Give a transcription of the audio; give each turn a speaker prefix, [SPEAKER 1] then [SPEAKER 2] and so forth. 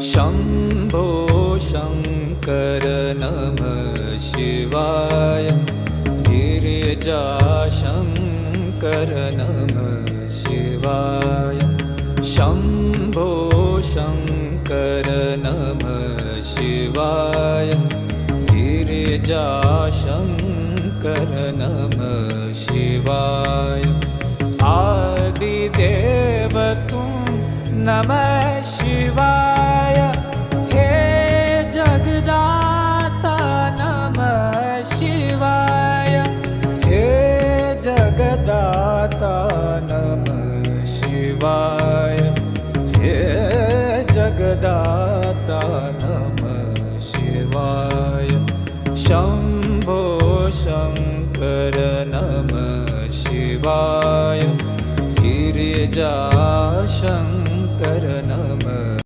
[SPEAKER 1] शम्भो शङ्कर नमः शिवाय। गिरिजाशङ्कर नमः शिवाय। शम्भो शङ्कर नमः शिवाय। गिरिजाशङ्कर नमः शिवाय। आदिदेव तुम नमः शिवाय। हे जगदाता नमः शिवाय। हे जगदाता नमः शिवाय। हे जगदाता